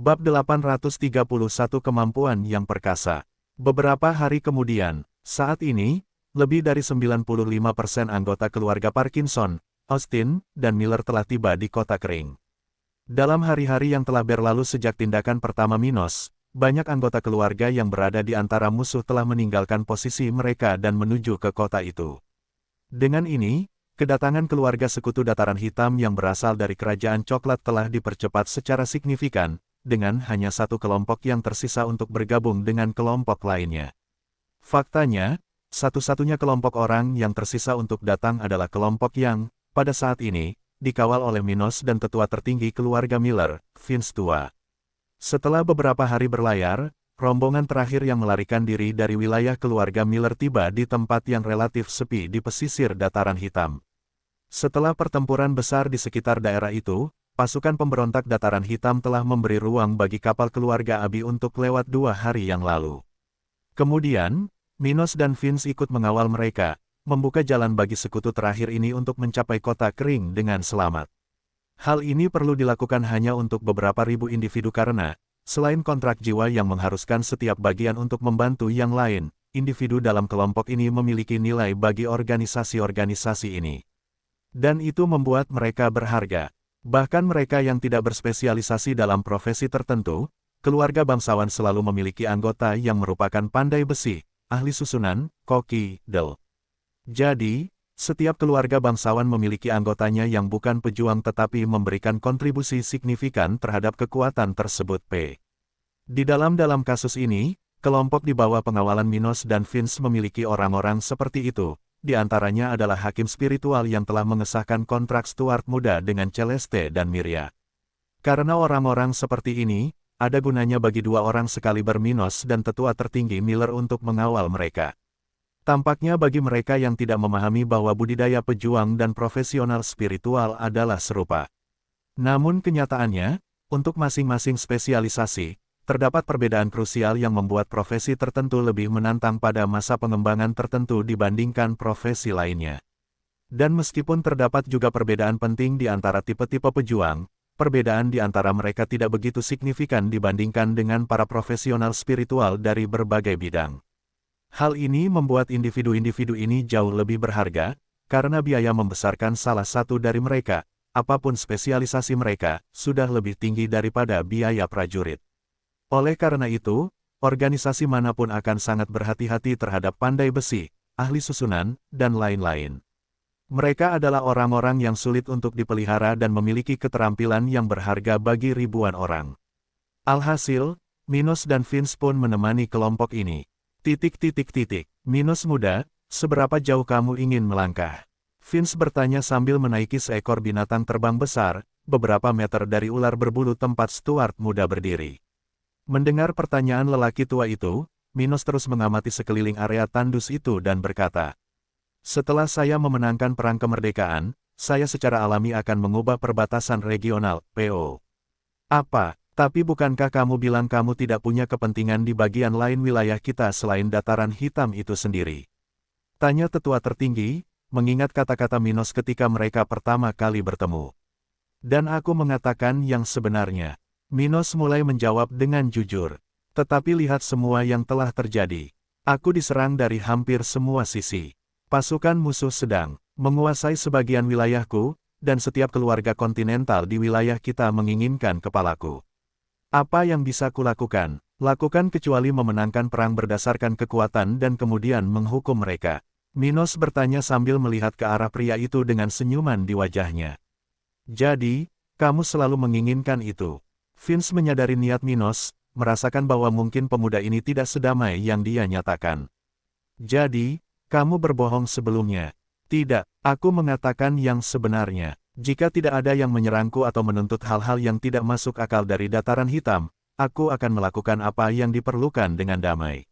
Bab 831 Kemampuan yang Perkasa. Beberapa hari kemudian, saat ini, lebih dari 95% anggota keluarga Parkinson, Austin, dan Miller telah tiba di kota kering. Dalam hari-hari yang telah berlalu sejak tindakan pertama Minos, banyak anggota keluarga yang berada di antara musuh telah meninggalkan posisi mereka dan menuju ke kota itu. Dengan ini, kedatangan keluarga sekutu Dataran Hitam yang berasal dari Kerajaan Coklat telah dipercepat secara signifikan, dengan hanya satu kelompok yang tersisa untuk bergabung dengan kelompok lainnya. Faktanya, satu-satunya kelompok orang yang tersisa untuk datang adalah kelompok yang, pada saat ini, dikawal oleh Minos dan tetua tertinggi keluarga Miller, Vince Tua. Setelah beberapa hari berlayar, rombongan terakhir yang melarikan diri dari wilayah keluarga Miller tiba di tempat yang relatif sepi di pesisir Dataran Hitam. Setelah pertempuran besar di sekitar daerah itu, pasukan pemberontak Dataran Hitam telah memberi ruang bagi kapal keluarga Abi untuk lewat 2 hari yang lalu. Kemudian, Minos dan Vince ikut mengawal mereka, membuka jalan bagi sekutu terakhir ini untuk mencapai kota kering dengan selamat. Hal ini perlu dilakukan hanya untuk beberapa ribu individu karena, selain kontrak jiwa yang mengharuskan setiap bagian untuk membantu yang lain, individu dalam kelompok ini memiliki nilai bagi organisasi-organisasi ini. Dan itu membuat mereka berharga. Bahkan mereka yang tidak berspesialisasi dalam profesi tertentu, keluarga bangsawan selalu memiliki anggota yang merupakan pandai besi, ahli susunan, koki, del. Jadi, setiap keluarga bangsawan memiliki anggotanya yang bukan pejuang tetapi memberikan kontribusi signifikan terhadap kekuatan tersebut. Di dalam kasus ini, kelompok di bawah pengawalan Minos dan Vince memiliki orang-orang seperti itu. Di antaranya adalah hakim spiritual yang telah mengesahkan kontrak Stuart muda dengan Celeste dan Miria. Karena orang-orang seperti ini, ada gunanya bagi 2 orang sekaliber Minos dan tetua tertinggi Miller untuk mengawal mereka. Tampaknya bagi mereka yang tidak memahami bahwa budidaya pejuang dan profesional spiritual adalah serupa. Namun kenyataannya, untuk masing-masing spesialisasi, terdapat perbedaan krusial yang membuat profesi tertentu lebih menantang pada masa pengembangan tertentu dibandingkan profesi lainnya. Dan meskipun terdapat juga perbedaan penting di antara tipe-tipe pejuang, perbedaan di antara mereka tidak begitu signifikan dibandingkan dengan para profesional spiritual dari berbagai bidang. Hal ini membuat individu-individu ini jauh lebih berharga, karena biaya membesarkan salah satu dari mereka, apapun spesialisasi mereka, sudah lebih tinggi daripada biaya prajurit. Oleh karena itu, organisasi manapun akan sangat berhati-hati terhadap pandai besi, ahli susunan, dan lain-lain. Mereka adalah orang-orang yang sulit untuk dipelihara dan memiliki keterampilan yang berharga bagi ribuan orang. Alhasil, Minos dan Vince pun menemani kelompok ini. Minos muda, seberapa jauh kamu ingin melangkah? Vince bertanya sambil menaiki seekor binatang terbang besar, beberapa meter dari ular berbulu tempat Stuart muda berdiri. Mendengar pertanyaan lelaki tua itu, Minos terus mengamati sekeliling area tandus itu dan berkata, "Setelah saya memenangkan perang kemerdekaan, saya secara alami akan mengubah perbatasan regional, PO. Apa? Tapi bukankah kamu bilang kamu tidak punya kepentingan di bagian lain wilayah kita selain Dataran Hitam itu sendiri?" Tanya tetua tertinggi, mengingat kata-kata Minos ketika mereka pertama kali bertemu. Dan aku mengatakan yang sebenarnya. Minos mulai menjawab dengan jujur. Tetapi lihat semua yang telah terjadi. Aku diserang dari hampir semua sisi. Pasukan musuh sedang menguasai sebagian wilayahku, dan setiap keluarga kontinental di wilayah kita menginginkan kepalaku. Apa yang bisa kulakukan? Lakukan kecuali memenangkan perang berdasarkan kekuatan dan kemudian menghukum mereka. Minos bertanya sambil melihat ke arah pria itu dengan senyuman di wajahnya. Jadi, kamu selalu menginginkan itu. Vince menyadari niat Minos, merasakan bahwa mungkin pemuda ini tidak sedamai yang dia nyatakan. Jadi, kamu berbohong sebelumnya. Tidak, aku mengatakan yang sebenarnya. Jika tidak ada yang menyerangku atau menuntut hal-hal yang tidak masuk akal dari Dataran Hitam, aku akan melakukan apa yang diperlukan dengan damai.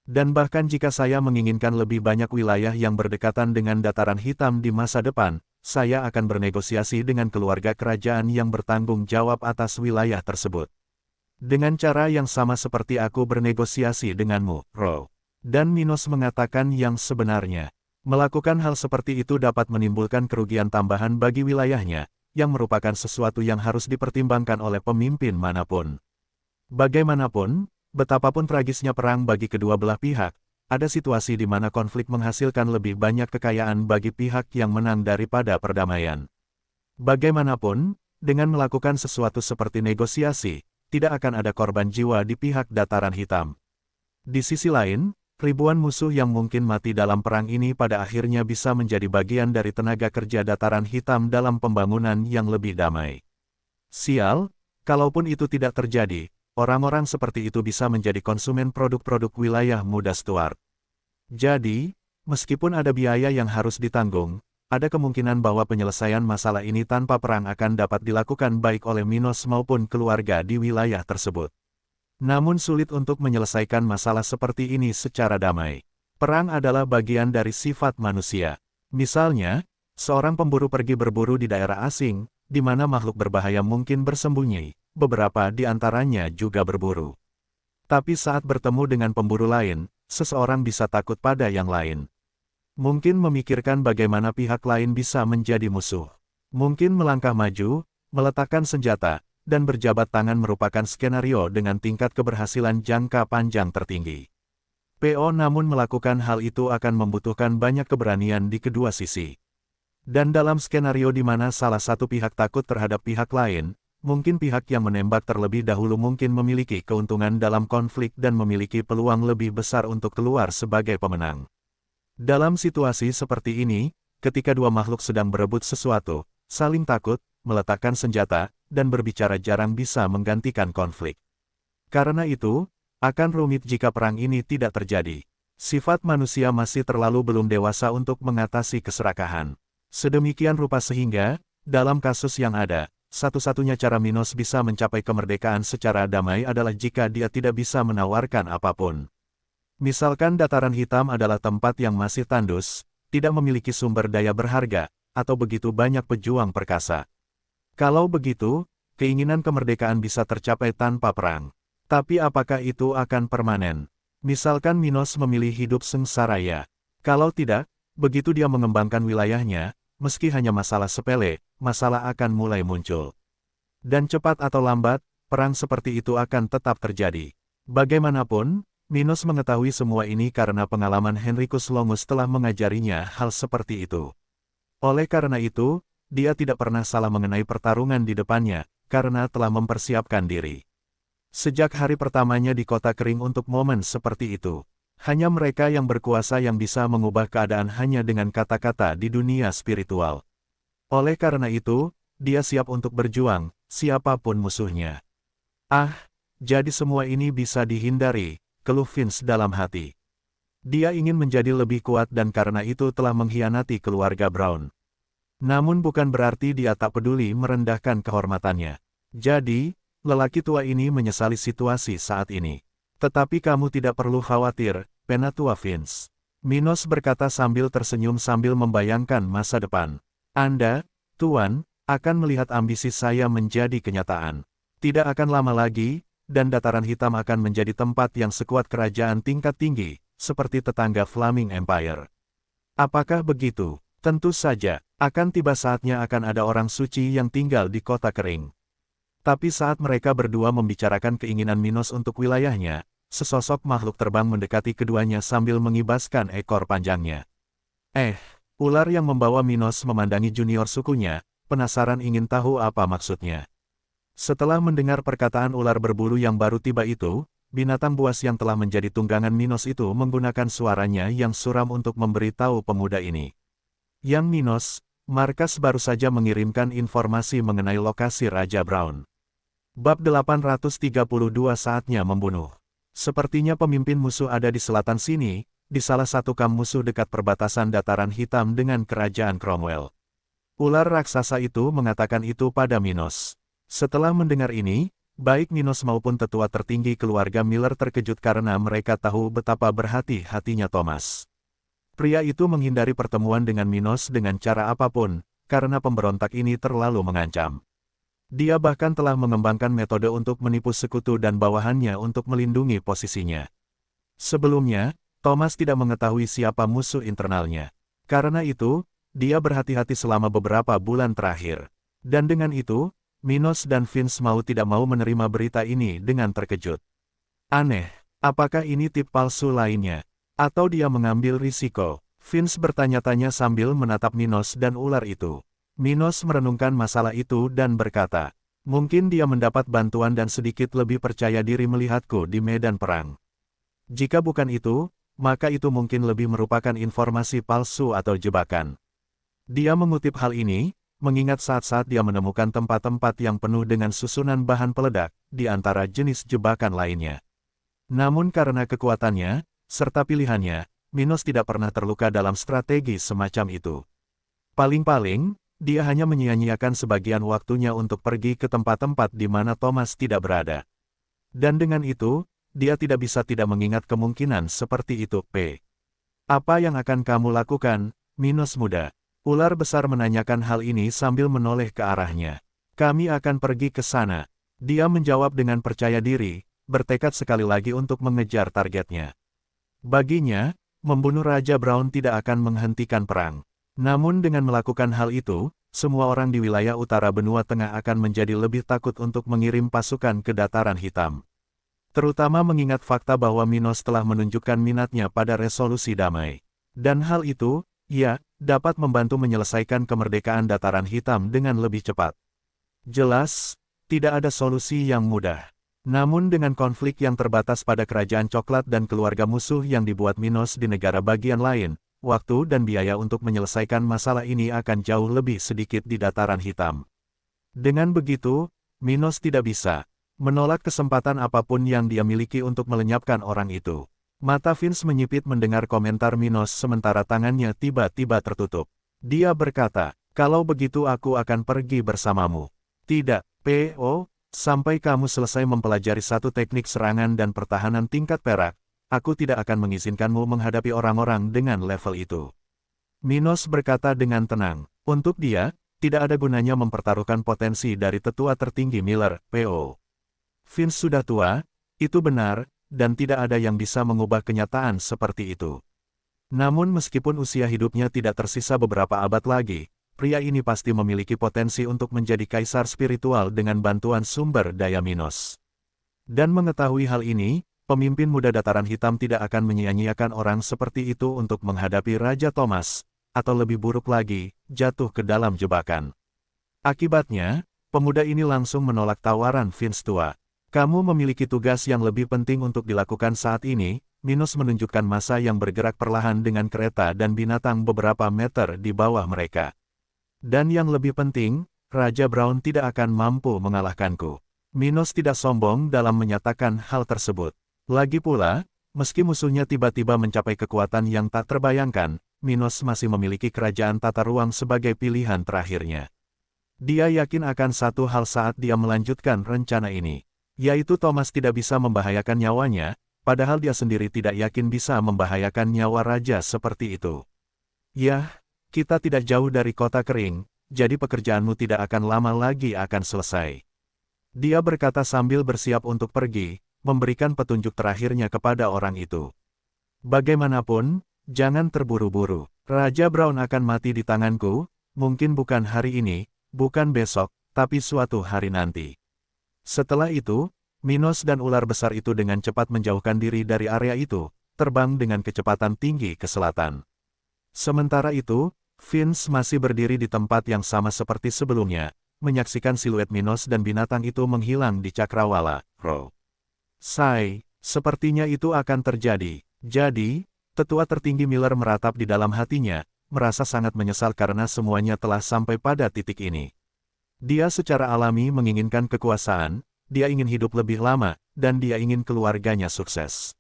Dan bahkan jika saya menginginkan lebih banyak wilayah yang berdekatan dengan Dataran Hitam di masa depan, saya akan bernegosiasi dengan keluarga kerajaan yang bertanggung jawab atas wilayah tersebut. Dengan cara yang sama seperti aku bernegosiasi denganmu, Ro. Dan Minos mengatakan yang sebenarnya. Melakukan hal seperti itu dapat menimbulkan kerugian tambahan bagi wilayahnya, yang merupakan sesuatu yang harus dipertimbangkan oleh pemimpin manapun. Bagaimanapun, betapapun tragisnya perang bagi kedua belah pihak, ada situasi di mana konflik menghasilkan lebih banyak kekayaan bagi pihak yang menang daripada perdamaian. Bagaimanapun, dengan melakukan sesuatu seperti negosiasi, tidak akan ada korban jiwa di pihak Dataran Hitam. Di sisi lain, ribuan musuh yang mungkin mati dalam perang ini pada akhirnya bisa menjadi bagian dari tenaga kerja Dataran Hitam dalam pembangunan yang lebih damai. Sial, kalaupun itu tidak terjadi, orang-orang seperti itu bisa menjadi konsumen produk-produk wilayah muda Stuart. Jadi, meskipun ada biaya yang harus ditanggung, ada kemungkinan bahwa penyelesaian masalah ini tanpa perang akan dapat dilakukan baik oleh Minos maupun keluarga di wilayah tersebut. Namun sulit untuk menyelesaikan masalah seperti ini secara damai. Perang adalah bagian dari sifat manusia. Misalnya, seorang pemburu pergi berburu di daerah asing, di mana makhluk berbahaya mungkin bersembunyi. Beberapa di antaranya juga berburu. Tapi saat bertemu dengan pemburu lain, seseorang bisa takut pada yang lain. Mungkin memikirkan bagaimana pihak lain bisa menjadi musuh. Mungkin melangkah maju, meletakkan senjata, dan berjabat tangan merupakan skenario dengan tingkat keberhasilan jangka panjang tertinggi. PO namun melakukan hal itu akan membutuhkan banyak keberanian di kedua sisi. Dan dalam skenario di mana salah satu pihak takut terhadap pihak lain, mungkin pihak yang menembak terlebih dahulu mungkin memiliki keuntungan dalam konflik dan memiliki peluang lebih besar untuk keluar sebagai pemenang. Dalam situasi seperti ini, ketika dua makhluk sedang berebut sesuatu, saling takut, meletakkan senjata, dan berbicara jarang bisa menggantikan konflik. Karena itu, akan rumit jika perang ini tidak terjadi. Sifat manusia masih terlalu belum dewasa untuk mengatasi keserakahan. Sedemikian rupa sehingga, dalam kasus yang ada, satu-satunya cara Minos bisa mencapai kemerdekaan secara damai adalah jika dia tidak bisa menawarkan apapun. Misalkan Dataran Hitam adalah tempat yang masih tandus, tidak memiliki sumber daya berharga, atau begitu banyak pejuang perkasa. Kalau begitu, keinginan kemerdekaan bisa tercapai tanpa perang. Tapi apakah itu akan permanen? Misalkan Minos memilih hidup sengsara ya. Kalau tidak, begitu dia mengembangkan wilayahnya, meski hanya masalah sepele, masalah akan mulai muncul. Dan cepat atau lambat, perang seperti itu akan tetap terjadi. Bagaimanapun, Minos mengetahui semua ini karena pengalaman Henricus Longus telah mengajarinya hal seperti itu. Oleh karena itu, dia tidak pernah salah mengenai pertarungan di depannya, karena telah mempersiapkan diri. Sejak hari pertamanya di kota kering untuk momen seperti itu. Hanya mereka yang berkuasa yang bisa mengubah keadaan hanya dengan kata-kata di dunia spiritual. Oleh karena itu, dia siap untuk berjuang, siapapun musuhnya. Ah, jadi semua ini bisa dihindari, keluh Vince dalam hati. Dia ingin menjadi lebih kuat dan karena itu telah mengkhianati keluarga Brown. Namun bukan berarti dia tak peduli merendahkan kehormatannya. Jadi, lelaki tua ini menyesali situasi saat ini. Tetapi kamu tidak perlu khawatir, Penatua Vince. Minos berkata sambil tersenyum sambil membayangkan masa depan. Anda, Tuan, akan melihat ambisi saya menjadi kenyataan. Tidak akan lama lagi, dan Dataran Hitam akan menjadi tempat yang sekuat kerajaan tingkat tinggi, seperti tetangga Flaming Empire. Apakah begitu? Tentu saja, akan tiba saatnya akan ada orang suci yang tinggal di kota kering. Tapi saat mereka berdua membicarakan keinginan Minos untuk wilayahnya, sesosok makhluk terbang mendekati keduanya sambil mengibaskan ekor panjangnya. Ular yang membawa Minos memandangi junior sukunya, penasaran ingin tahu apa maksudnya. Setelah mendengar perkataan ular berbulu yang baru tiba itu, binatang buas yang telah menjadi tunggangan Minos itu menggunakan suaranya yang suram untuk memberitahu pemuda ini. Yang Minos, markas baru saja mengirimkan informasi mengenai lokasi Raja Brown. Bab 832 saatnya membunuh. Sepertinya pemimpin musuh ada di selatan sini, di salah satu kamp musuh dekat perbatasan Dataran Hitam dengan kerajaan Cromwell. Ular raksasa itu mengatakan itu pada Minos. Setelah mendengar ini, baik Minos maupun tetua tertinggi keluarga Miller terkejut karena mereka tahu betapa berhati-hatinya Thomas. Pria itu menghindari pertemuan dengan Minos dengan cara apapun, karena pemberontak ini terlalu mengancam. Dia bahkan telah mengembangkan metode untuk menipu sekutu dan bawahannya untuk melindungi posisinya. Sebelumnya, Thomas tidak mengetahui siapa musuh internalnya. Karena itu, dia berhati-hati selama beberapa bulan terakhir. Dan dengan itu, Minos dan Vince mau tidak mau menerima berita ini dengan terkejut. Aneh, apakah ini tip palsu lainnya? Atau dia mengambil risiko? Vince bertanya-tanya sambil menatap Minos dan ular itu. Minos merenungkan masalah itu dan berkata, mungkin dia mendapat bantuan dan sedikit lebih percaya diri melihatku di medan perang. Jika bukan itu, maka itu mungkin lebih merupakan informasi palsu atau jebakan. Dia mengutip hal ini, mengingat saat-saat dia menemukan tempat-tempat yang penuh dengan susunan bahan peledak, di antara jenis jebakan lainnya. Namun karena kekuatannya, serta pilihannya, Minos tidak pernah terluka dalam strategi semacam itu. Paling-paling, dia hanya menyia-nyiakan sebagian waktunya untuk pergi ke tempat-tempat di mana Thomas tidak berada. Dan dengan itu, dia tidak bisa tidak mengingat kemungkinan seperti itu. Apa yang akan kamu lakukan, Minos muda? Ular besar menanyakan hal ini sambil menoleh ke arahnya. Kami akan pergi ke sana. Dia menjawab dengan percaya diri, bertekad sekali lagi untuk mengejar targetnya. Baginya, membunuh Raja Brown tidak akan menghentikan perang. Namun dengan melakukan hal itu, semua orang di wilayah utara benua tengah akan menjadi lebih takut untuk mengirim pasukan ke dataran hitam. Terutama mengingat fakta bahwa Minos telah menunjukkan minatnya pada resolusi damai. Dan hal itu, ya, dapat membantu menyelesaikan kemerdekaan dataran hitam dengan lebih cepat. Jelas, tidak ada solusi yang mudah. Namun dengan konflik yang terbatas pada kerajaan coklat dan keluarga musuh yang dibuat Minos di negara bagian lain, waktu dan biaya untuk menyelesaikan masalah ini akan jauh lebih sedikit di dataran hitam. Dengan begitu, Minos tidak bisa menolak kesempatan apapun yang dia miliki untuk melenyapkan orang itu. Mata Vince menyipit mendengar komentar Minos sementara tangannya tiba-tiba tertutup. Dia berkata, kalau begitu aku akan pergi bersamamu. Tidak, P.O., sampai kamu selesai mempelajari satu teknik serangan dan pertahanan tingkat perak, aku tidak akan mengizinkanmu menghadapi orang-orang dengan level itu. Minos berkata dengan tenang, untuk dia, tidak ada gunanya mempertaruhkan potensi dari tetua tertinggi Miller, P.O. Vince sudah tua, itu benar, dan tidak ada yang bisa mengubah kenyataan seperti itu. Namun meskipun usia hidupnya tidak tersisa beberapa abad lagi, pria ini pasti memiliki potensi untuk menjadi kaisar spiritual dengan bantuan sumber daya Minos. Dan mengetahui hal ini, pemimpin muda dataran hitam tidak akan menyia-nyiakan orang seperti itu untuk menghadapi Raja Thomas, atau lebih buruk lagi, jatuh ke dalam jebakan. Akibatnya, pemuda ini langsung menolak tawaran Vince tua. Kamu memiliki tugas yang lebih penting untuk dilakukan saat ini, Minos menunjukkan massa yang bergerak perlahan dengan kereta dan binatang beberapa meter di bawah mereka. Dan yang lebih penting, Raja Brown tidak akan mampu mengalahkanku. Minos tidak sombong dalam menyatakan hal tersebut. Lagi pula, meski musuhnya tiba-tiba mencapai kekuatan yang tak terbayangkan, Minos masih memiliki kerajaan tata ruang sebagai pilihan terakhirnya. Dia yakin akan satu hal saat dia melanjutkan rencana ini. Yaitu Thomas tidak bisa membahayakan nyawanya, padahal dia sendiri tidak yakin bisa membahayakan nyawa raja seperti itu. Yah, kita tidak jauh dari kota kering, jadi pekerjaanmu tidak akan lama lagi akan selesai. Dia berkata sambil bersiap untuk pergi, memberikan petunjuk terakhirnya kepada orang itu. Bagaimanapun, jangan terburu-buru. Raja Brown akan mati di tanganku, mungkin bukan hari ini, bukan besok, tapi suatu hari nanti. Setelah itu, Minos dan ular besar itu dengan cepat menjauhkan diri dari area itu, terbang dengan kecepatan tinggi ke selatan. Sementara itu, Vince masih berdiri di tempat yang sama seperti sebelumnya, menyaksikan siluet Minos dan binatang itu menghilang di cakrawala. Sepertinya itu akan terjadi. Jadi, tetua tertinggi Miller meratap di dalam hatinya, merasa sangat menyesal karena semuanya telah sampai pada titik ini. Dia secara alami menginginkan kekuasaan, dia ingin hidup lebih lama, dan dia ingin keluarganya sukses.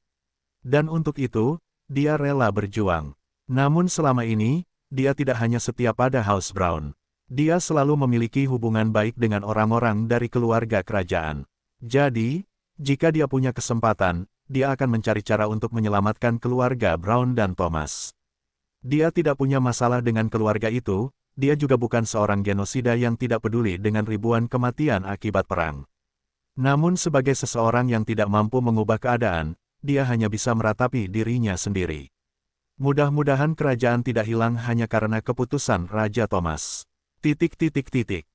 Dan untuk itu, dia rela berjuang. Namun selama ini, dia tidak hanya setia pada House Brown. Dia selalu memiliki hubungan baik dengan orang-orang dari keluarga kerajaan. Jadi, jika dia punya kesempatan, dia akan mencari cara untuk menyelamatkan keluarga Brown dan Thomas. Dia tidak punya masalah dengan keluarga itu, dia juga bukan seorang genosida yang tidak peduli dengan ribuan kematian akibat perang. Namun sebagai seseorang yang tidak mampu mengubah keadaan, dia hanya bisa meratapi dirinya sendiri. Mudah-mudahan kerajaan tidak hilang hanya karena keputusan Raja Thomas.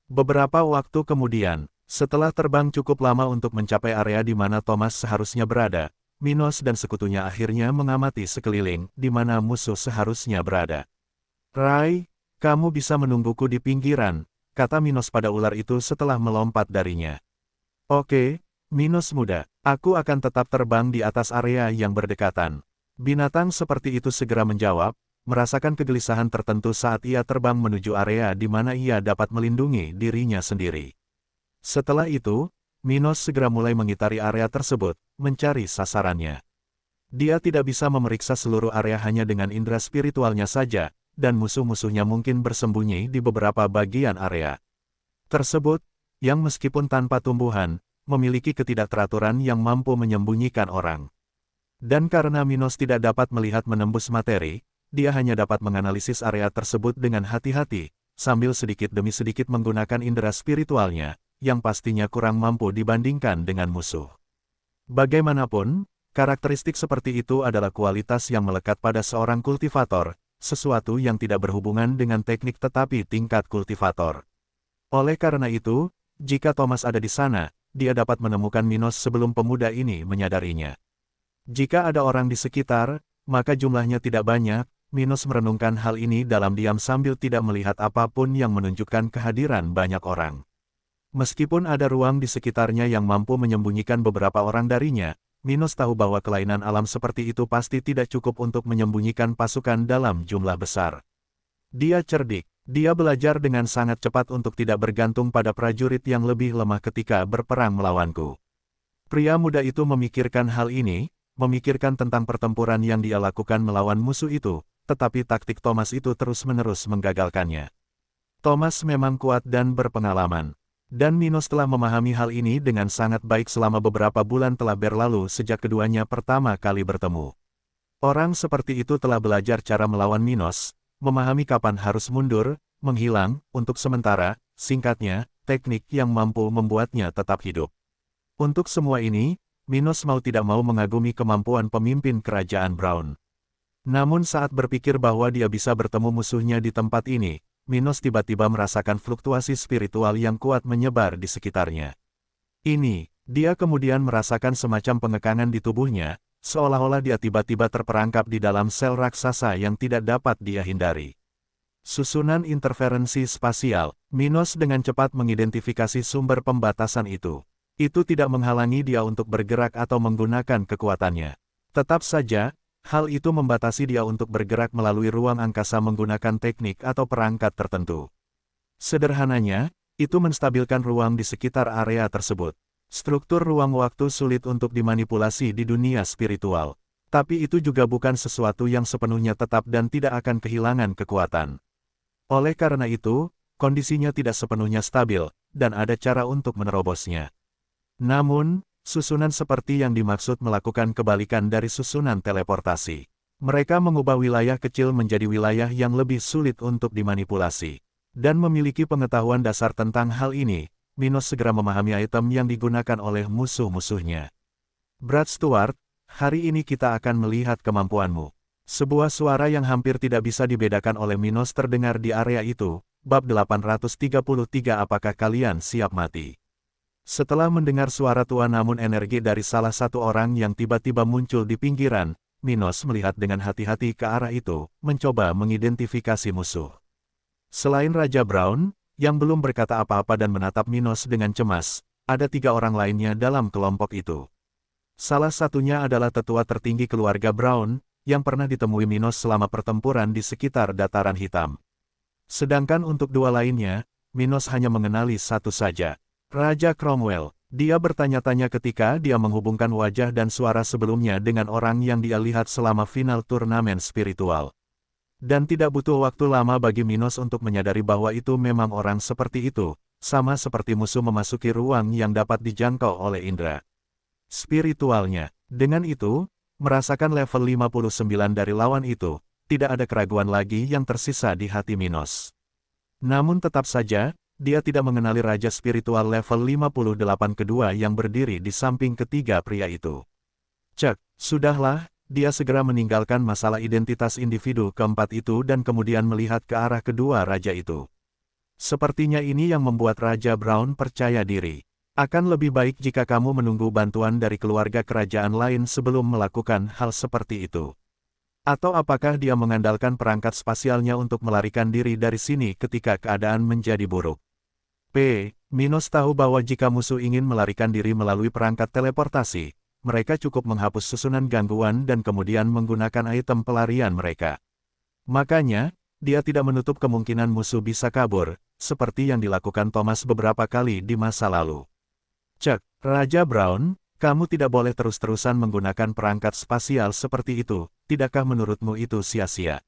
Beberapa waktu kemudian, setelah terbang cukup lama untuk mencapai area di mana Thomas seharusnya berada, Minos dan sekutunya akhirnya mengamati sekeliling di mana musuh seharusnya berada. Rai, kamu bisa menungguku di pinggiran, kata Minos pada ular itu setelah melompat darinya. Oke, Minos muda, aku akan tetap terbang di atas area yang berdekatan. Binatang seperti itu segera menjawab, merasakan kegelisahan tertentu saat ia terbang menuju area di mana ia dapat melindungi dirinya sendiri. Setelah itu, Minos segera mulai mengitari area tersebut, mencari sasarannya. Dia tidak bisa memeriksa seluruh area hanya dengan indera spiritualnya saja, dan musuh-musuhnya mungkin bersembunyi di beberapa bagian area tersebut, yang meskipun tanpa tumbuhan, memiliki ketidakteraturan yang mampu menyembunyikan orang. Dan karena Minos tidak dapat melihat menembus materi, dia hanya dapat menganalisis area tersebut dengan hati-hati, sambil sedikit demi sedikit menggunakan indera spiritualnya, yang pastinya kurang mampu dibandingkan dengan musuh. Bagaimanapun, karakteristik seperti itu adalah kualitas yang melekat pada seorang kultivator, sesuatu yang tidak berhubungan dengan teknik tetapi tingkat kultivator. Oleh karena itu, jika Thomas ada di sana, dia dapat menemukan Minos sebelum pemuda ini menyadarinya. Jika ada orang di sekitar, maka jumlahnya tidak banyak. Minos merenungkan hal ini dalam diam sambil tidak melihat apapun yang menunjukkan kehadiran banyak orang. Meskipun ada ruang di sekitarnya yang mampu menyembunyikan beberapa orang darinya, Minos tahu bahwa kelainan alam seperti itu pasti tidak cukup untuk menyembunyikan pasukan dalam jumlah besar. Dia cerdik, dia belajar dengan sangat cepat untuk tidak bergantung pada prajurit yang lebih lemah ketika berperang melawanku. Pria muda itu memikirkan hal ini, memikirkan tentang pertempuran yang dia lakukan melawan musuh itu, tetapi taktik Thomas itu terus-menerus menggagalkannya. Thomas memang kuat dan berpengalaman. Dan Minos telah memahami hal ini dengan sangat baik selama beberapa bulan telah berlalu sejak keduanya pertama kali bertemu. Orang seperti itu telah belajar cara melawan Minos, memahami kapan harus mundur, menghilang, untuk sementara, singkatnya, teknik yang mampu membuatnya tetap hidup. Untuk semua ini, Minos mau tidak mau mengagumi kemampuan pemimpin kerajaan Brown. Namun saat berpikir bahwa dia bisa bertemu musuhnya di tempat ini, Minos tiba-tiba merasakan fluktuasi spiritual yang kuat menyebar di sekitarnya. Dia kemudian merasakan semacam pengekangan di tubuhnya, seolah-olah dia tiba-tiba terperangkap di dalam sel raksasa yang tidak dapat dia hindari. Susunan interferensi spasial, Minos dengan cepat mengidentifikasi sumber pembatasan itu. Itu tidak menghalangi dia untuk bergerak atau menggunakan kekuatannya. Tetap saja, hal itu membatasi dia untuk bergerak melalui ruang angkasa menggunakan teknik atau perangkat tertentu. Sederhananya, itu menstabilkan ruang di sekitar area tersebut. Struktur ruang waktu sulit untuk dimanipulasi di dunia spiritual. Tapi itu juga bukan sesuatu yang sepenuhnya tetap dan tidak akan kehilangan kekuatan. Oleh karena itu, kondisinya tidak sepenuhnya stabil, dan ada cara untuk menerobosnya. Namun, susunan seperti yang dimaksud melakukan kebalikan dari susunan teleportasi. Mereka mengubah wilayah kecil menjadi wilayah yang lebih sulit untuk dimanipulasi. Dan memiliki pengetahuan dasar tentang hal ini, Minos segera memahami item yang digunakan oleh musuh-musuhnya. Brad Stewart, hari ini kita akan melihat kemampuanmu. Sebuah suara yang hampir tidak bisa dibedakan oleh Minos terdengar di area itu. Bab 833. Apakah kalian siap mati? Setelah mendengar suara tua namun energi dari salah satu orang yang tiba-tiba muncul di pinggiran, Minos melihat dengan hati-hati ke arah itu, mencoba mengidentifikasi musuh. Selain Raja Brown, yang belum berkata apa-apa dan menatap Minos dengan cemas, ada 3 orang lainnya dalam kelompok itu. Salah satunya adalah tetua tertinggi keluarga Brown, yang pernah ditemui Minos selama pertempuran di sekitar Dataran Hitam. Sedangkan untuk 2 lainnya, Minos hanya mengenali satu saja. Raja Cromwell. Dia bertanya-tanya ketika dia menghubungkan wajah dan suara sebelumnya dengan orang yang dia lihat selama final turnamen spiritual. Dan tidak butuh waktu lama bagi Minos untuk menyadari bahwa itu memang orang seperti itu, sama seperti musuh memasuki ruang yang dapat dijangkau oleh indera spiritualnya. Dengan itu, merasakan level 59 dari lawan itu, tidak ada keraguan lagi yang tersisa di hati Minos. Namun tetap saja, dia tidak mengenali raja spiritual level 58 kedua yang berdiri di samping ketiga pria itu. Cek, sudahlah, dia segera meninggalkan masalah identitas individu keempat itu dan kemudian melihat ke arah kedua raja itu. Sepertinya ini yang membuat Raja Brown percaya diri. Akan lebih baik jika kamu menunggu bantuan dari keluarga kerajaan lain sebelum melakukan hal seperti itu. Atau apakah dia mengandalkan perangkat spasialnya untuk melarikan diri dari sini ketika keadaan menjadi buruk? Minos tahu bahwa jika musuh ingin melarikan diri melalui perangkat teleportasi, mereka cukup menghapus susunan gangguan dan kemudian menggunakan item pelarian mereka. Makanya, dia tidak menutup kemungkinan musuh bisa kabur, seperti yang dilakukan Thomas beberapa kali di masa lalu. Cek, Raja Brown, kamu tidak boleh terus-terusan menggunakan perangkat spasial seperti itu, tidakkah menurutmu itu sia-sia?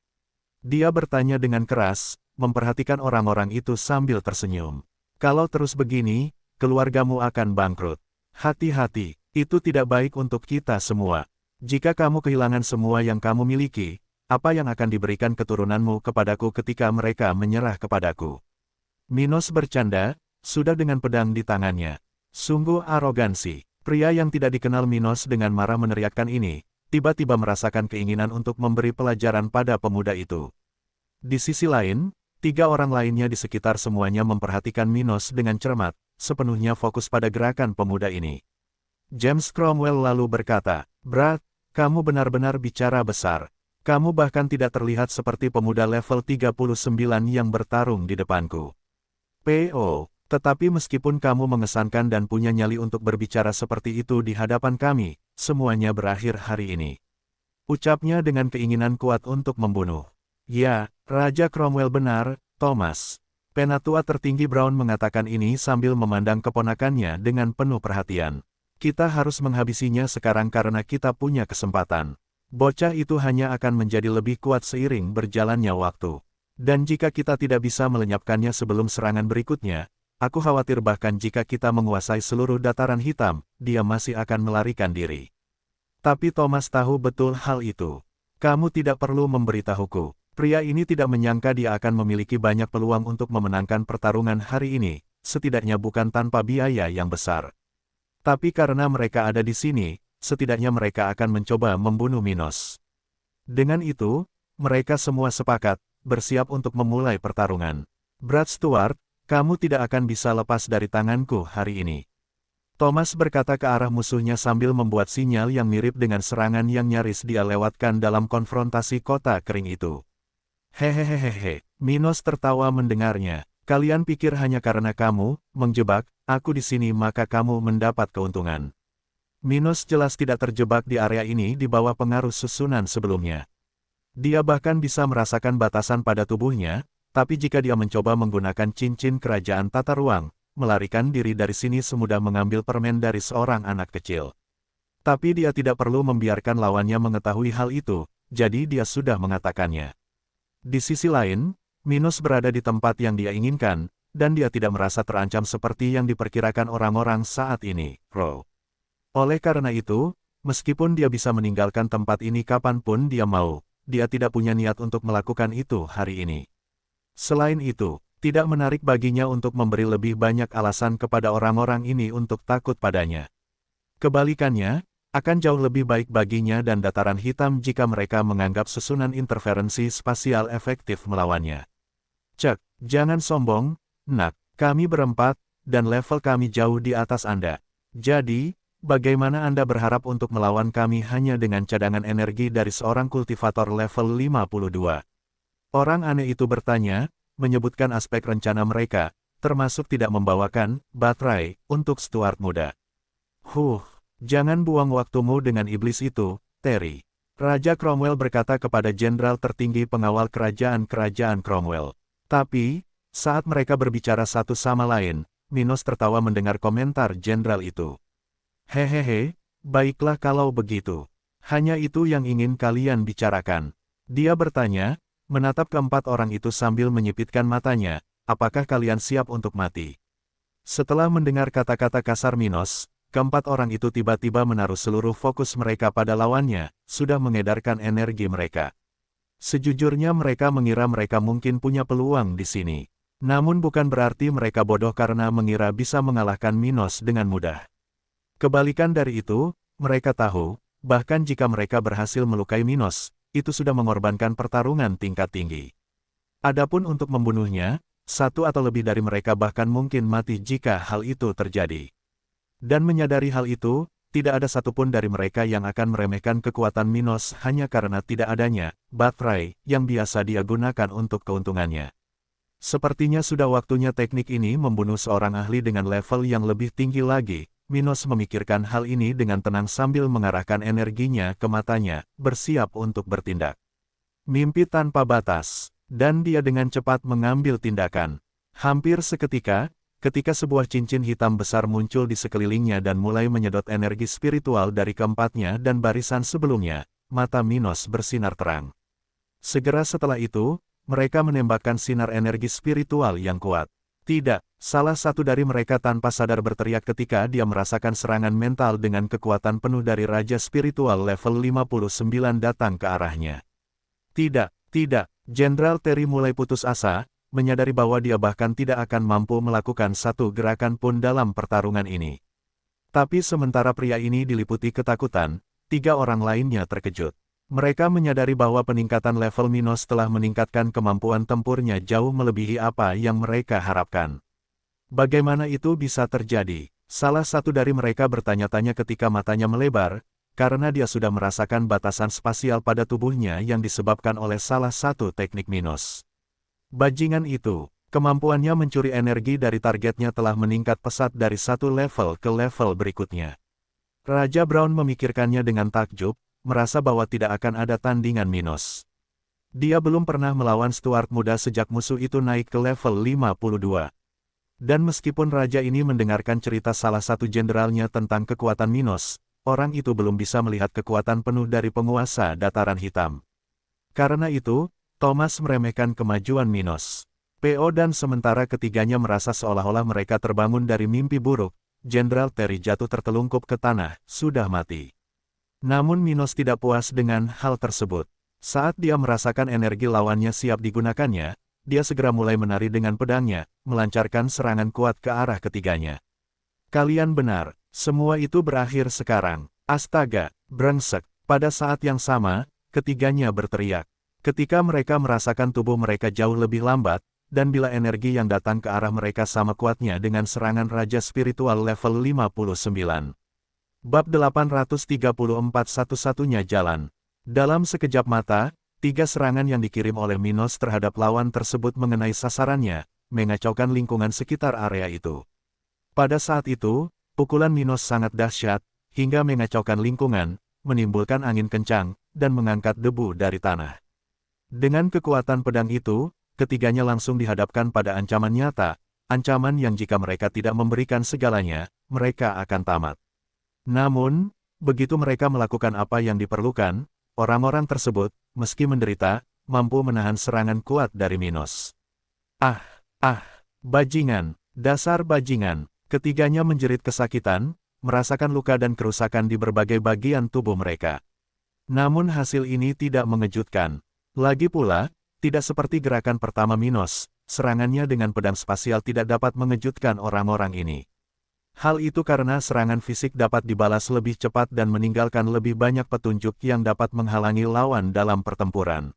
Dia bertanya dengan keras, memperhatikan orang-orang itu sambil tersenyum. Kalau terus begini, keluargamu akan bangkrut. Hati-hati, itu tidak baik untuk kita semua. Jika kamu kehilangan semua yang kamu miliki, apa yang akan diberikan keturunanmu kepadaku ketika mereka menyerah kepadaku? Minos bercanda, sudah dengan pedang di tangannya. Sungguh arogansi. Pria yang tidak dikenal Minos dengan marah meneriakkan ini, tiba-tiba merasakan keinginan untuk memberi pelajaran pada pemuda itu. Di sisi lain, 3 orang lainnya di sekitar semuanya memperhatikan Minos dengan cermat, sepenuhnya fokus pada gerakan pemuda ini. James Cromwell lalu berkata, "Brad, kamu benar-benar bicara besar. Kamu bahkan tidak terlihat seperti pemuda level 39 yang bertarung di depanku. Tetapi meskipun kamu mengesankan dan punya nyali untuk berbicara seperti itu di hadapan kami, semuanya berakhir hari ini." Ucapnya dengan keinginan kuat untuk membunuh. Ya, Raja Cromwell benar, Thomas. Penatua tertinggi Brown mengatakan ini sambil memandang keponakannya dengan penuh perhatian. Kita harus menghabisinya sekarang karena kita punya kesempatan. Bocah itu hanya akan menjadi lebih kuat seiring berjalannya waktu. Dan jika kita tidak bisa melenyapkannya sebelum serangan berikutnya, aku khawatir bahkan jika kita menguasai seluruh dataran hitam, dia masih akan melarikan diri. Tapi Thomas tahu betul hal itu. Kamu tidak perlu memberitahuku. Pria ini tidak menyangka dia akan memiliki banyak peluang untuk memenangkan pertarungan hari ini, setidaknya bukan tanpa biaya yang besar. Tapi karena mereka ada di sini, setidaknya mereka akan mencoba membunuh Minos. Dengan itu, mereka semua sepakat, bersiap untuk memulai pertarungan. Brad Stewart, kamu tidak akan bisa lepas dari tanganku hari ini. Thomas berkata ke arah musuhnya sambil membuat sinyal yang mirip dengan serangan yang nyaris dia lewatkan dalam konfrontasi kota kering itu. Hehehehe, Minos tertawa mendengarnya. Kalian pikir hanya karena kamu menjebak aku di sini maka kamu mendapat keuntungan. Minos jelas tidak terjebak di area ini di bawah pengaruh susunan sebelumnya. Dia bahkan bisa merasakan batasan pada tubuhnya, tapi jika dia mencoba menggunakan cincin kerajaan tata ruang, melarikan diri dari sini semudah mengambil permen dari seorang anak kecil. Tapi dia tidak perlu membiarkan lawannya mengetahui hal itu, jadi dia sudah mengatakannya. Di sisi lain, Minos berada di tempat yang dia inginkan, dan dia tidak merasa terancam seperti yang diperkirakan orang-orang saat ini, Oleh karena itu, meskipun dia bisa meninggalkan tempat ini kapanpun dia mau, dia tidak punya niat untuk melakukan itu hari ini. Selain itu, tidak menarik baginya untuk memberi lebih banyak alasan kepada orang-orang ini untuk takut padanya. Kebalikannya, akan jauh lebih baik baginya dan dataran hitam jika mereka menganggap susunan interferensi spasial efektif melawannya. Cek, jangan sombong, nak, kami berempat, dan level kami jauh di atas Anda. Jadi, bagaimana Anda berharap untuk melawan kami hanya dengan cadangan energi dari seorang kultivator level 52? Orang aneh itu bertanya, menyebutkan aspek rencana mereka, termasuk tidak membawakan baterai untuk Stuart muda. Jangan buang waktumu dengan iblis itu, Terry. Raja Cromwell berkata kepada jenderal tertinggi pengawal kerajaan Cromwell. Tapi, saat mereka berbicara satu sama lain, Minos tertawa mendengar komentar jenderal itu. Hehehe, baiklah kalau begitu. Hanya itu yang ingin kalian bicarakan. Dia bertanya, menatap keempat orang itu sambil menyipitkan matanya, apakah kalian siap untuk mati? Setelah mendengar kata-kata kasar Minos, keempat orang itu tiba-tiba menaruh seluruh fokus mereka pada lawannya, sudah mengedarkan energi mereka. Sejujurnya mereka mengira mereka mungkin punya peluang di sini. Namun bukan berarti mereka bodoh karena mengira bisa mengalahkan Minos dengan mudah. Kebalikan dari itu, mereka tahu, bahkan jika mereka berhasil melukai Minos, itu sudah mengorbankan pertarungan tingkat tinggi. Adapun untuk membunuhnya, satu atau lebih dari mereka bahkan mungkin mati jika hal itu terjadi. Dan menyadari hal itu, tidak ada satupun dari mereka yang akan meremehkan kekuatan Minos hanya karena tidak adanya baterai yang biasa dia gunakan untuk keuntungannya. Sepertinya sudah waktunya teknik ini membunuh seorang ahli dengan level yang lebih tinggi lagi. Minos memikirkan hal ini dengan tenang sambil mengarahkan energinya ke matanya, bersiap untuk bertindak. Mimpi tanpa batas, dan dia dengan cepat mengambil tindakan. Hampir seketika, ketika sebuah cincin hitam besar muncul di sekelilingnya dan mulai menyedot energi spiritual dari keempatnya dan barisan sebelumnya, mata Minos bersinar terang. Segera setelah itu, mereka menembakkan sinar energi spiritual yang kuat. Tidak, salah satu dari mereka tanpa sadar berteriak ketika dia merasakan serangan mental dengan kekuatan penuh dari Raja Spiritual level 59 datang ke arahnya. Tidak, Jenderal Terry mulai putus asa, menyadari bahwa dia bahkan tidak akan mampu melakukan satu gerakan pun dalam pertarungan ini. Tapi sementara pria ini diliputi ketakutan, 3 orang lainnya terkejut. Mereka menyadari bahwa peningkatan level Minos telah meningkatkan kemampuan tempurnya jauh melebihi apa yang mereka harapkan. Bagaimana itu bisa terjadi? Salah satu dari mereka bertanya-tanya ketika matanya melebar, karena dia sudah merasakan batasan spasial pada tubuhnya yang disebabkan oleh salah satu teknik Minos. Bajingan itu, kemampuannya mencuri energi dari targetnya telah meningkat pesat dari satu level ke level berikutnya. Raja Brown memikirkannya dengan takjub, merasa bahwa tidak akan ada tandingan Minos. Dia belum pernah melawan Stuart muda sejak musuh itu naik ke level 52. Dan meskipun raja ini mendengarkan cerita salah satu jenderalnya tentang kekuatan Minos, orang itu belum bisa melihat kekuatan penuh dari penguasa dataran hitam. Karena itu, Thomas meremehkan kemajuan Minos. PO dan sementara ketiganya merasa seolah-olah mereka terbangun dari mimpi buruk, Jenderal Terry jatuh tertelungkup ke tanah, sudah mati. Namun Minos tidak puas dengan hal tersebut. Saat dia merasakan energi lawannya siap digunakannya, dia segera mulai menari dengan pedangnya, melancarkan serangan kuat ke arah ketiganya. Kalian benar, semua itu berakhir sekarang. Astaga, brengsek. Pada saat yang sama, ketiganya berteriak. Ketika mereka merasakan tubuh mereka jauh lebih lambat, dan bila energi yang datang ke arah mereka sama kuatnya dengan serangan Raja Spiritual level 59. Bab 834 satu-satunya jalan. Dalam sekejap mata, 3 serangan yang dikirim oleh Minos terhadap lawan tersebut mengenai sasarannya, mengacaukan lingkungan sekitar area itu. Pada saat itu, pukulan Minos sangat dahsyat, hingga mengacaukan lingkungan, menimbulkan angin kencang, dan mengangkat debu dari tanah. Dengan kekuatan pedang itu, ketiganya langsung dihadapkan pada ancaman nyata, ancaman yang jika mereka tidak memberikan segalanya, mereka akan tamat. Namun, begitu mereka melakukan apa yang diperlukan, orang-orang tersebut, meski menderita, mampu menahan serangan kuat dari Minos. Bajingan, dasar bajingan. Ketiganya menjerit kesakitan, merasakan luka dan kerusakan di berbagai bagian tubuh mereka. Namun hasil ini tidak mengejutkan. Lagi pula, tidak seperti gerakan pertama Minos, serangannya dengan pedang spasial tidak dapat mengejutkan orang-orang ini. Hal itu karena serangan fisik dapat dibalas lebih cepat dan meninggalkan lebih banyak petunjuk yang dapat menghalangi lawan dalam pertempuran.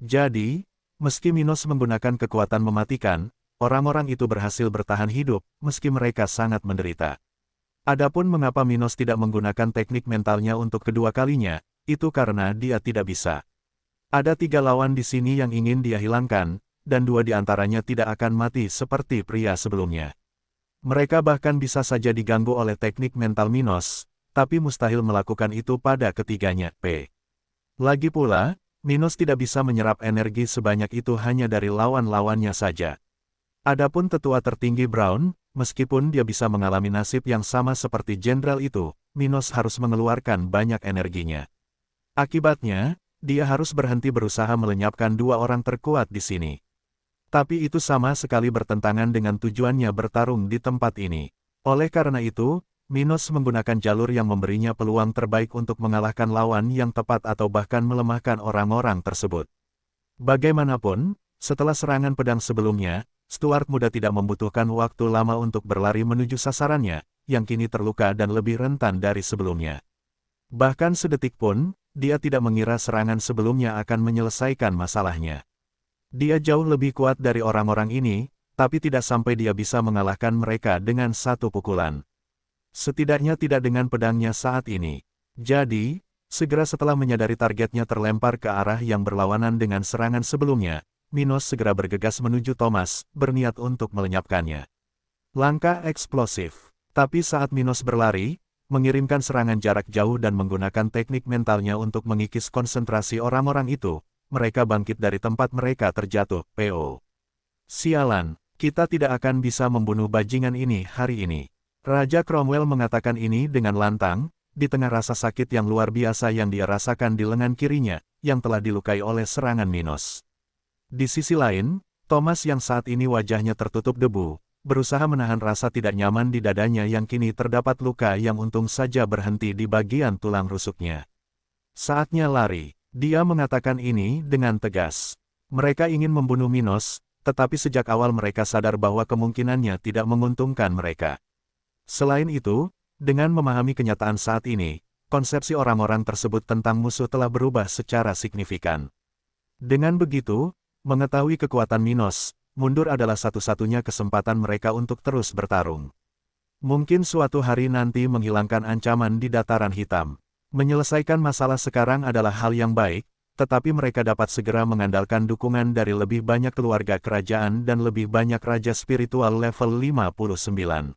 Jadi, meski Minos menggunakan kekuatan mematikan, orang-orang itu berhasil bertahan hidup, meski mereka sangat menderita. Adapun mengapa Minos tidak menggunakan teknik mentalnya untuk kedua kalinya, itu karena dia tidak bisa. Ada 3 lawan di sini yang ingin dia hilangkan, dan 2 di antaranya tidak akan mati seperti pria sebelumnya. Mereka bahkan bisa saja diganggu oleh teknik mental Minos, tapi mustahil melakukan itu pada ketiganya. Lagi pula, Minos tidak bisa menyerap energi sebanyak itu hanya dari lawan-lawannya saja. Adapun tetua tertinggi Brown, meskipun dia bisa mengalami nasib yang sama seperti jenderal itu, Minos harus mengeluarkan banyak energinya. Akibatnya, dia harus berhenti berusaha melenyapkan 2 orang terkuat di sini. Tapi itu sama sekali bertentangan dengan tujuannya bertarung di tempat ini. Oleh karena itu, Minos menggunakan jalur yang memberinya peluang terbaik untuk mengalahkan lawan yang tepat atau bahkan melemahkan orang-orang tersebut. Bagaimanapun, setelah serangan pedang sebelumnya, Stuart muda tidak membutuhkan waktu lama untuk berlari menuju sasarannya, yang kini terluka dan lebih rentan dari sebelumnya. Bahkan sedetik pun, dia tidak mengira serangan sebelumnya akan menyelesaikan masalahnya. Dia jauh lebih kuat dari orang-orang ini, tapi tidak sampai dia bisa mengalahkan mereka dengan satu pukulan. Setidaknya tidak dengan pedangnya saat ini. Jadi, segera setelah menyadari targetnya terlempar ke arah yang berlawanan dengan serangan sebelumnya, Minos segera bergegas menuju Thomas, berniat untuk melenyapkannya. Langkah eksplosif. Tapi saat Minos berlari, mengirimkan serangan jarak jauh dan menggunakan teknik mentalnya untuk mengikis konsentrasi orang-orang itu, mereka bangkit dari tempat mereka terjatuh, P.O. Sialan, kita tidak akan bisa membunuh bajingan ini hari ini. Raja Cromwell mengatakan ini dengan lantang, di tengah rasa sakit yang luar biasa yang dia rasakan di lengan kirinya, yang telah dilukai oleh serangan Minos. Di sisi lain, Thomas yang saat ini wajahnya tertutup debu, berusaha menahan rasa tidak nyaman di dadanya yang kini terdapat luka yang untung saja berhenti di bagian tulang rusuknya. Saatnya lari, dia mengatakan ini dengan tegas. Mereka ingin membunuh Minos, tetapi sejak awal mereka sadar bahwa kemungkinannya tidak menguntungkan mereka. Selain itu, dengan memahami kenyataan saat ini, konsepsi orang-orang tersebut tentang musuh telah berubah secara signifikan. Dengan begitu, mengetahui kekuatan Minos, mundur adalah satu-satunya kesempatan mereka untuk terus bertarung. Mungkin suatu hari nanti menghilangkan ancaman di dataran hitam. Menyelesaikan masalah sekarang adalah hal yang baik, tetapi mereka dapat segera mengandalkan dukungan dari lebih banyak keluarga kerajaan dan lebih banyak raja spiritual level 59.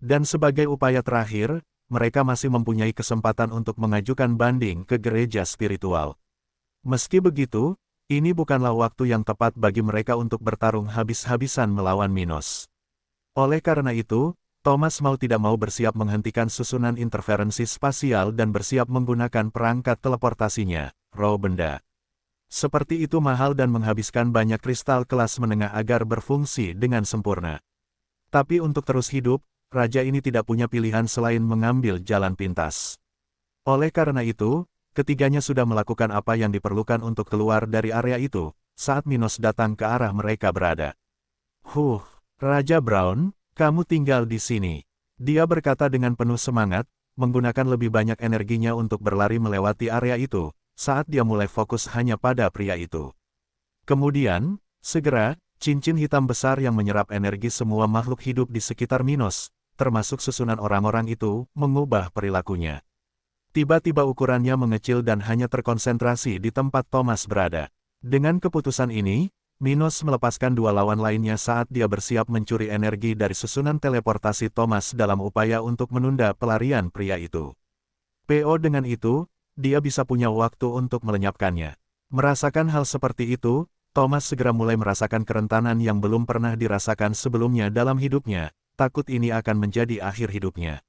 Dan sebagai upaya terakhir, mereka masih mempunyai kesempatan untuk mengajukan banding ke gereja spiritual. Meski begitu, ini bukanlah waktu yang tepat bagi mereka untuk bertarung habis-habisan melawan Minos. Oleh karena itu, Thomas mau tidak mau bersiap menghentikan susunan interferensi spasial dan bersiap menggunakan perangkat teleportasinya, roh benda. Seperti itu mahal dan menghabiskan banyak kristal kelas menengah agar berfungsi dengan sempurna. Tapi untuk terus hidup, raja ini tidak punya pilihan selain mengambil jalan pintas. Oleh karena itu, ketiganya sudah melakukan apa yang diperlukan untuk keluar dari area itu, saat Minos datang ke arah mereka berada. Raja Brown, kamu tinggal di sini. Dia berkata dengan penuh semangat, menggunakan lebih banyak energinya untuk berlari melewati area itu, saat dia mulai fokus hanya pada pria itu. Kemudian, segera, cincin hitam besar yang menyerap energi semua makhluk hidup di sekitar Minos, termasuk susunan orang-orang itu, mengubah perilakunya. Tiba-tiba ukurannya mengecil dan hanya terkonsentrasi di tempat Thomas berada. Dengan keputusan ini, Minos melepaskan dua lawan lainnya saat dia bersiap mencuri energi dari susunan teleportasi Thomas dalam upaya untuk menunda pelarian pria itu. P.O. dengan itu, dia bisa punya waktu untuk melenyapkannya. Merasakan hal seperti itu, Thomas segera mulai merasakan kerentanan yang belum pernah dirasakan sebelumnya dalam hidupnya, takut ini akan menjadi akhir hidupnya.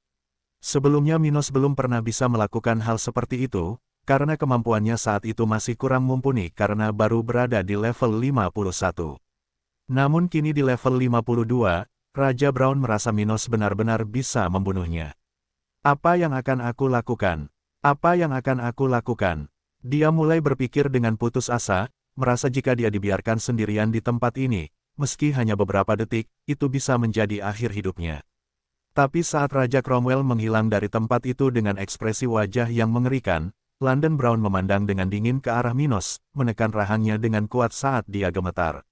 Sebelumnya Minos belum pernah bisa melakukan hal seperti itu, karena kemampuannya saat itu masih kurang mumpuni karena baru berada di level 51. Namun kini di level 52, Raja Brown merasa Minos benar-benar bisa membunuhnya. Apa yang akan aku lakukan? Apa yang akan aku lakukan? Dia mulai berpikir dengan putus asa, merasa jika dia dibiarkan sendirian di tempat ini, meski hanya beberapa detik, itu bisa menjadi akhir hidupnya. Tapi saat Raja Cromwell menghilang dari tempat itu dengan ekspresi wajah yang mengerikan, London Brown memandang dengan dingin ke arah Minos, menekan rahangnya dengan kuat saat dia gemetar.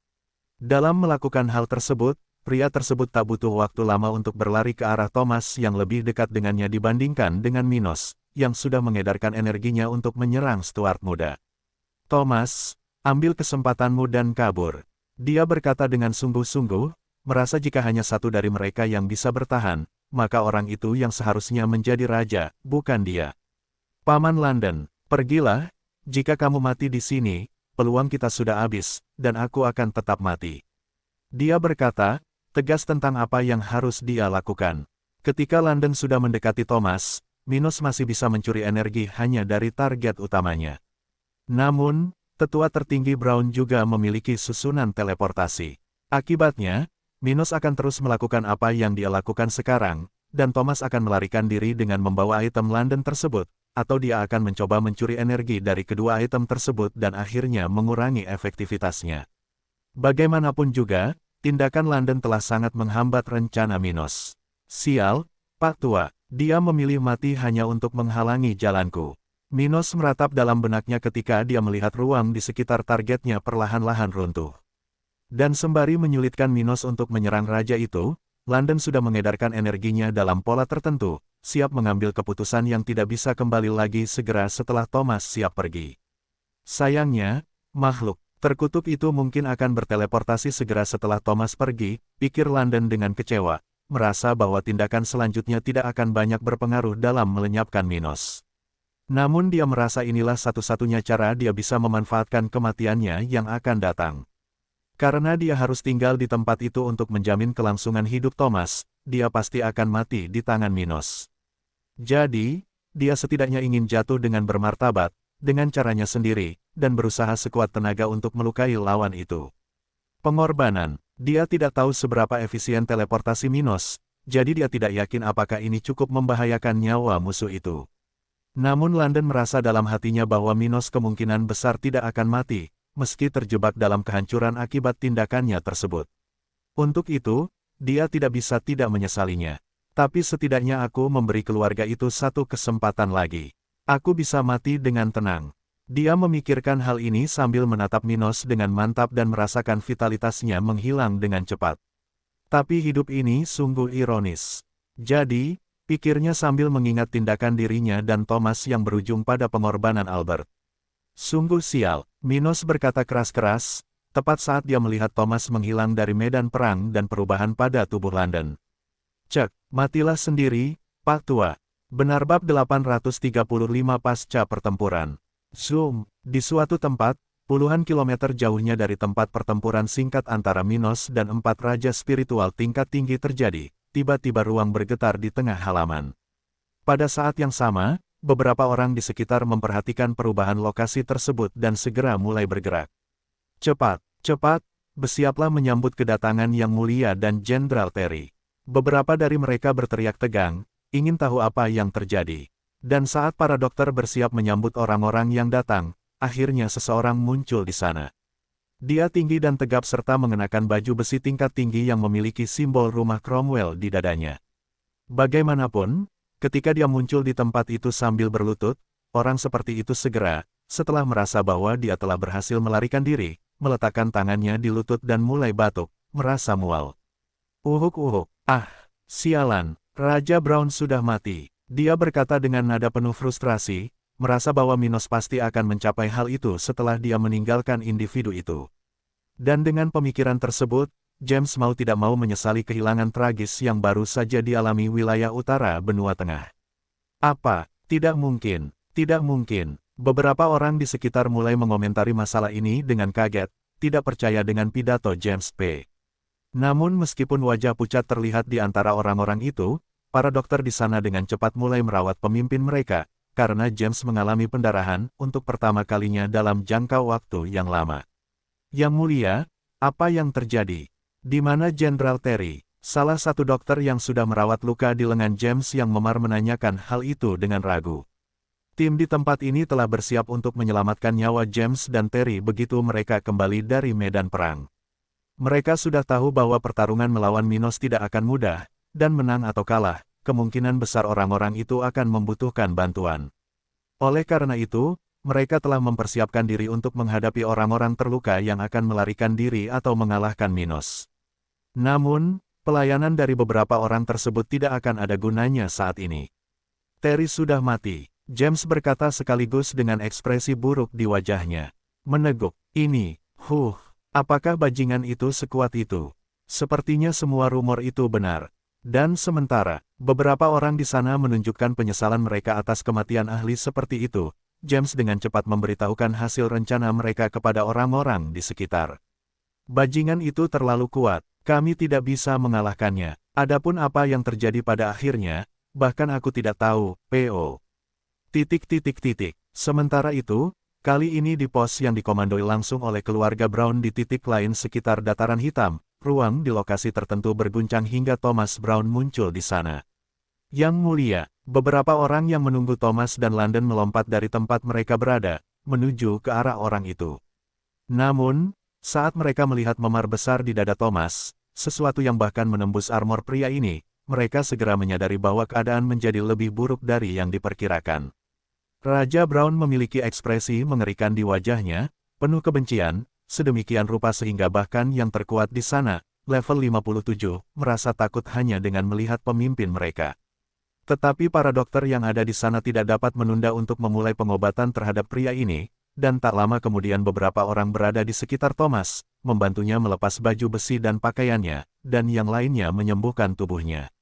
Dalam melakukan hal tersebut, pria tersebut tak butuh waktu lama untuk berlari ke arah Thomas yang lebih dekat dengannya dibandingkan dengan Minos, yang sudah mengedarkan energinya untuk menyerang Stuart muda. Thomas, ambil kesempatanmu dan kabur. Dia berkata dengan sungguh-sungguh, merasa jika hanya satu dari mereka yang bisa bertahan, maka orang itu yang seharusnya menjadi raja, bukan dia. Paman London, pergilah, jika kamu mati di sini, peluang kita sudah habis, dan aku akan tetap mati. Dia berkata, tegas tentang apa yang harus dia lakukan. Ketika London sudah mendekati Thomas, Minos masih bisa mencuri energi hanya dari target utamanya. Namun, tetua tertinggi Brown juga memiliki susunan teleportasi. Akibatnya, Minos akan terus melakukan apa yang dia lakukan sekarang, dan Thomas akan melarikan diri dengan membawa item London tersebut, atau dia akan mencoba mencuri energi dari kedua item tersebut dan akhirnya mengurangi efektivitasnya. Bagaimanapun juga, tindakan London telah sangat menghambat rencana Minos. Sial, Pak Tua, dia memilih mati hanya untuk menghalangi jalanku. Minos meratap dalam benaknya ketika dia melihat ruang di sekitar targetnya perlahan-lahan runtuh. Dan sembari menyulitkan Minos untuk menyerang raja itu, London sudah mengedarkan energinya dalam pola tertentu, siap mengambil keputusan yang tidak bisa kembali lagi segera setelah Thomas siap pergi. Sayangnya, makhluk terkutuk itu mungkin akan berteleportasi segera setelah Thomas pergi, pikir London dengan kecewa, merasa bahwa tindakan selanjutnya tidak akan banyak berpengaruh dalam melenyapkan Minos. Namun dia merasa inilah satu-satunya cara dia bisa memanfaatkan kematiannya yang akan datang. Karena dia harus tinggal di tempat itu untuk menjamin kelangsungan hidup Thomas, dia pasti akan mati di tangan Minos. Jadi, dia setidaknya ingin jatuh dengan bermartabat, dengan caranya sendiri, dan berusaha sekuat tenaga untuk melukai lawan itu. Pengorbanan, dia tidak tahu seberapa efisien teleportasi Minos, jadi dia tidak yakin apakah ini cukup membahayakan nyawa musuh itu. Namun London merasa dalam hatinya bahwa Minos kemungkinan besar tidak akan mati, meski terjebak dalam kehancuran akibat tindakannya tersebut. Untuk itu, dia tidak bisa tidak menyesalinya. Tapi setidaknya aku memberi keluarga itu satu kesempatan lagi. Aku bisa mati dengan tenang. Dia memikirkan hal ini sambil menatap Minos dengan mantap dan merasakan vitalitasnya menghilang dengan cepat. Tapi hidup ini sungguh ironis. Jadi, pikirnya sambil mengingat tindakan dirinya dan Thomas yang berujung pada pengorbanan Albert. Sungguh sial, Minos berkata keras-keras, tepat saat dia melihat Thomas menghilang dari medan perang dan perubahan pada tubuh London. Cek, matilah sendiri, Pak Tua. Benar bab 835 pasca pertempuran. Zoom, di suatu tempat, puluhan kilometer jauhnya dari tempat pertempuran singkat antara Minos dan 4 raja spiritual tingkat tinggi terjadi, tiba-tiba ruang bergetar di tengah halaman. Pada saat yang sama, beberapa orang di sekitar memperhatikan perubahan lokasi tersebut dan segera mulai bergerak. Cepat, cepat, bersiaplah menyambut kedatangan Yang Mulia dan Jenderal Terry. Beberapa dari mereka berteriak tegang, ingin tahu apa yang terjadi. Dan saat para dokter bersiap menyambut orang-orang yang datang, akhirnya seseorang muncul di sana. Dia tinggi dan tegap serta mengenakan baju besi tingkat tinggi yang memiliki simbol rumah Cromwell di dadanya. Bagaimanapun, ketika dia muncul di tempat itu sambil berlutut, orang seperti itu segera, setelah merasa bahwa dia telah berhasil melarikan diri, meletakkan tangannya di lutut dan mulai batuk, merasa mual. Uhuk-uhuk, sialan, Raja Brown sudah mati. Dia berkata dengan nada penuh frustrasi, merasa bahwa Minos pasti akan mencapai hal itu setelah dia meninggalkan individu itu. Dan dengan pemikiran tersebut, James mau tidak mau menyesali kehilangan tragis yang baru saja dialami wilayah utara benua tengah. Apa? Tidak mungkin, tidak mungkin. Beberapa orang di sekitar mulai mengomentari masalah ini dengan kaget, tidak percaya dengan pidato James P. Namun meskipun wajah pucat terlihat di antara orang-orang itu, para dokter di sana dengan cepat mulai merawat pemimpin mereka, karena James mengalami pendarahan untuk pertama kalinya dalam jangka waktu yang lama. Yang Mulia, apa yang terjadi? Di mana Jenderal Terry? Salah satu dokter yang sudah merawat luka di lengan James yang memar menanyakan hal itu dengan ragu. Tim di tempat ini telah bersiap untuk menyelamatkan nyawa James dan Terry begitu mereka kembali dari medan perang. Mereka sudah tahu bahwa pertarungan melawan Minos tidak akan mudah, dan menang atau kalah, kemungkinan besar orang-orang itu akan membutuhkan bantuan. Oleh karena itu, mereka telah mempersiapkan diri untuk menghadapi orang-orang terluka yang akan melarikan diri atau mengalahkan Minos. Namun, pelayanan dari beberapa orang tersebut tidak akan ada gunanya saat ini. Terry sudah mati, James berkata sekaligus dengan ekspresi buruk di wajahnya. Meneguk, apakah bajingan itu sekuat itu? Sepertinya semua rumor itu benar. Dan sementara, beberapa orang di sana menunjukkan penyesalan mereka atas kematian ahli seperti itu, James dengan cepat memberitahukan hasil rencana mereka kepada orang-orang di sekitar. Bajingan itu terlalu kuat, kami tidak bisa mengalahkannya. Adapun apa yang terjadi pada akhirnya, bahkan aku tidak tahu, P.O. Sementara itu, kali ini di pos yang dikomandoi langsung oleh keluarga Brown di titik lain sekitar dataran hitam, ruang di lokasi tertentu berguncang hingga Thomas Brown muncul di sana. Yang Mulia, beberapa orang yang menunggu Thomas dan London melompat dari tempat mereka berada, menuju ke arah orang itu. Namun, saat mereka melihat memar besar di dada Thomas, sesuatu yang bahkan menembus armor pria ini, mereka segera menyadari bahwa keadaan menjadi lebih buruk dari yang diperkirakan. Raja Brown memiliki ekspresi mengerikan di wajahnya, penuh kebencian, sedemikian rupa sehingga bahkan yang terkuat di sana, level 57, merasa takut hanya dengan melihat pemimpin mereka. Tetapi para dokter yang ada di sana tidak dapat menunda untuk memulai pengobatan terhadap pria ini, dan tak lama kemudian beberapa orang berada di sekitar Thomas, membantunya melepas baju besi dan pakaiannya, dan yang lainnya menyembuhkan tubuhnya.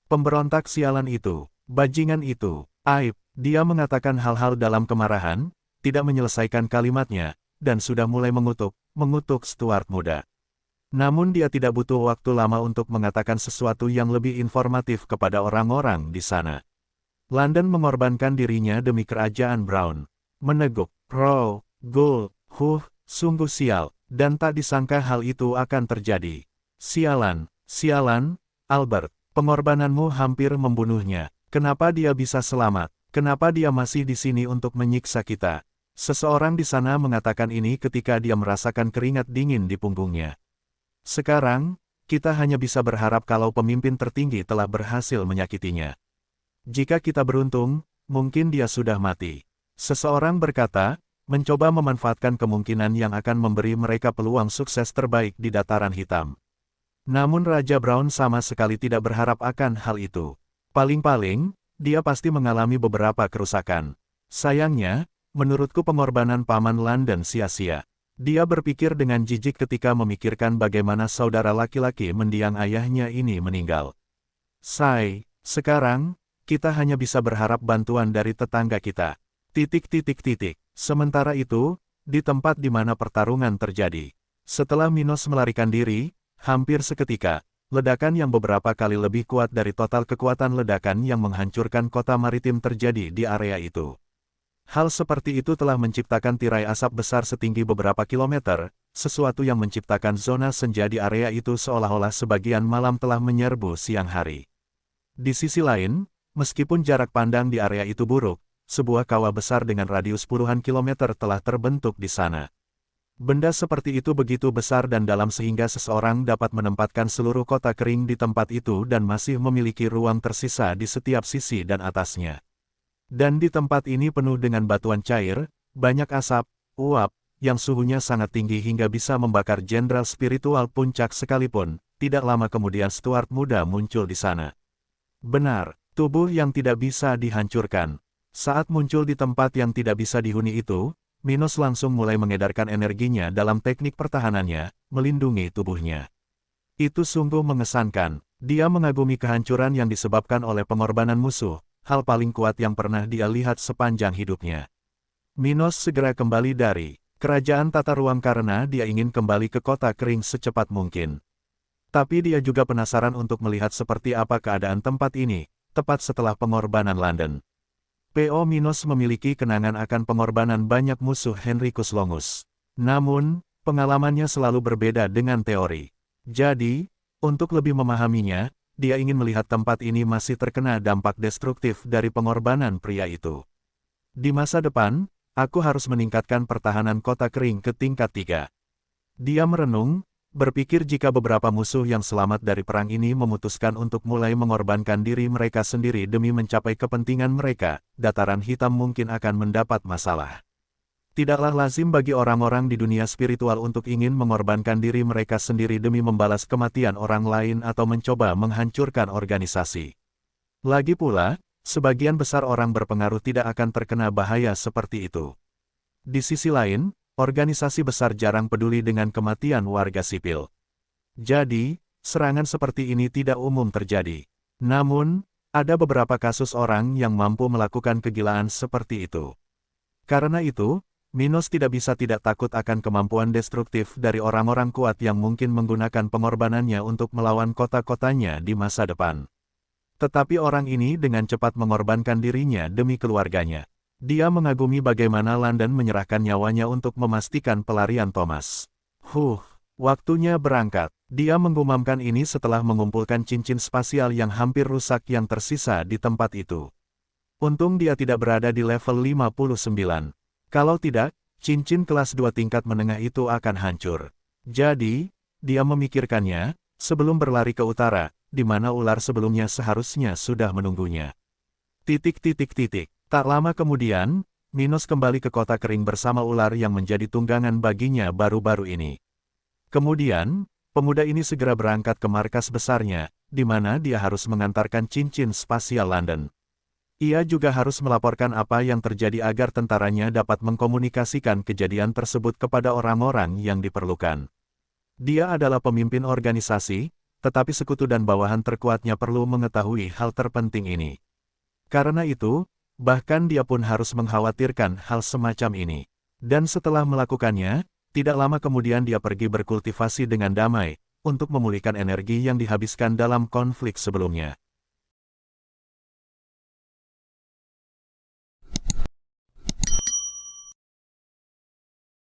Pemberontak sialan itu, bajingan itu, aib, dia mengatakan hal-hal dalam kemarahan, tidak menyelesaikan kalimatnya, dan sudah mulai mengutuk Stuart muda. Namun dia tidak butuh waktu lama untuk mengatakan sesuatu yang lebih informatif kepada orang-orang di sana. London mengorbankan dirinya demi kerajaan Brown. Meneguk, sungguh sial, dan tak disangka hal itu akan terjadi. Sialan, Albert, pengorbananmu hampir membunuhnya. Kenapa dia bisa selamat? Kenapa dia masih di sini untuk menyiksa kita? Seseorang di sana mengatakan ini ketika dia merasakan keringat dingin di punggungnya. Sekarang, kita hanya bisa berharap kalau pemimpin tertinggi telah berhasil menyakitinya. Jika kita beruntung, mungkin dia sudah mati. Seseorang berkata, mencoba memanfaatkan kemungkinan yang akan memberi mereka peluang sukses terbaik di dataran hitam. Namun Raja Brown sama sekali tidak berharap akan hal itu. Paling-paling, dia pasti mengalami beberapa kerusakan. Sayangnya, menurutku pengorbanan Paman London sia-sia. Dia berpikir dengan jijik ketika memikirkan bagaimana saudara laki-laki mendiang ayahnya ini meninggal. Sekarang, kita hanya bisa berharap bantuan dari tetangga kita. Sementara itu, di tempat di mana pertarungan terjadi. Setelah Minos melarikan diri, hampir seketika, ledakan yang beberapa kali lebih kuat dari total kekuatan ledakan yang menghancurkan kota maritim terjadi di area itu. Hal seperti itu telah menciptakan tirai asap besar setinggi beberapa kilometer, sesuatu yang menciptakan zona senja di area itu seolah-olah sebagian malam telah menyerbu siang hari. Di sisi lain, meskipun jarak pandang di area itu buruk, sebuah kawah besar dengan radius puluhan kilometer telah terbentuk di sana. Benda seperti itu begitu besar dan dalam sehingga seseorang dapat menempatkan seluruh kota kering di tempat itu dan masih memiliki ruang tersisa di setiap sisi dan atasnya. Dan di tempat ini penuh dengan batuan cair, banyak asap, uap, yang suhunya sangat tinggi hingga bisa membakar jenderal spiritual puncak sekalipun. Tidak lama kemudian Stuart muda muncul di sana. Benar, tubuh yang tidak bisa dihancurkan. Saat muncul di tempat yang tidak bisa dihuni itu, Minos langsung mulai mengedarkan energinya dalam teknik pertahanannya, melindungi tubuhnya. Itu sungguh mengesankan. Dia mengagumi kehancuran yang disebabkan oleh pengorbanan musuh. Hal paling kuat yang pernah dia lihat sepanjang hidupnya. Minos segera kembali dari kerajaan tata ruang karena dia ingin kembali ke kota kering secepat mungkin. Tapi dia juga penasaran untuk melihat seperti apa keadaan tempat ini, tepat setelah pengorbanan London. P.O. Minos memiliki kenangan akan pengorbanan banyak musuh Henricus Longus. Namun, pengalamannya selalu berbeda dengan teori. Jadi, untuk lebih memahaminya, dia ingin melihat tempat ini masih terkena dampak destruktif dari pengorbanan pria itu. Di masa depan, aku harus meningkatkan pertahanan kota kering ke tingkat 3. Dia merenung, berpikir jika beberapa musuh yang selamat dari perang ini memutuskan untuk mulai mengorbankan diri mereka sendiri demi mencapai kepentingan mereka, dataran hitam mungkin akan mendapat masalah. Tidaklah lazim bagi orang-orang di dunia spiritual untuk ingin mengorbankan diri mereka sendiri demi membalas kematian orang lain atau mencoba menghancurkan organisasi. Lagi pula, sebagian besar orang berpengaruh tidak akan terkena bahaya seperti itu. Di sisi lain, organisasi besar jarang peduli dengan kematian warga sipil. Jadi, serangan seperti ini tidak umum terjadi. Namun, ada beberapa kasus orang yang mampu melakukan kegilaan seperti itu. Karena itu, Minos tidak bisa tidak takut akan kemampuan destruktif dari orang-orang kuat yang mungkin menggunakan pengorbanannya untuk melawan kota-kotanya di masa depan. Tetapi orang ini dengan cepat mengorbankan dirinya demi keluarganya. Dia mengagumi bagaimana London menyerahkan nyawanya untuk memastikan pelarian Thomas. Waktunya berangkat. Dia menggumamkan ini setelah mengumpulkan cincin spasial yang hampir rusak yang tersisa di tempat itu. Untung dia tidak berada di level 59. Kalau tidak, cincin kelas 2 tingkat menengah itu akan hancur. Jadi, dia memikirkannya, sebelum berlari ke utara, di mana ular sebelumnya seharusnya sudah menunggunya. Tak lama kemudian, Minos kembali ke kota kering bersama ular yang menjadi tunggangan baginya baru-baru ini. Kemudian, pemuda ini segera berangkat ke markas besarnya, di mana dia harus mengantarkan cincin spasial London. Ia juga harus melaporkan apa yang terjadi agar tentaranya dapat mengkomunikasikan kejadian tersebut kepada orang-orang yang diperlukan. Dia adalah pemimpin organisasi, tetapi sekutu dan bawahan terkuatnya perlu mengetahui hal terpenting ini. Karena itu, bahkan dia pun harus mengkhawatirkan hal semacam ini. Dan setelah melakukannya, tidak lama kemudian dia pergi berkultivasi dengan damai, untuk memulihkan energi yang dihabiskan dalam konflik sebelumnya.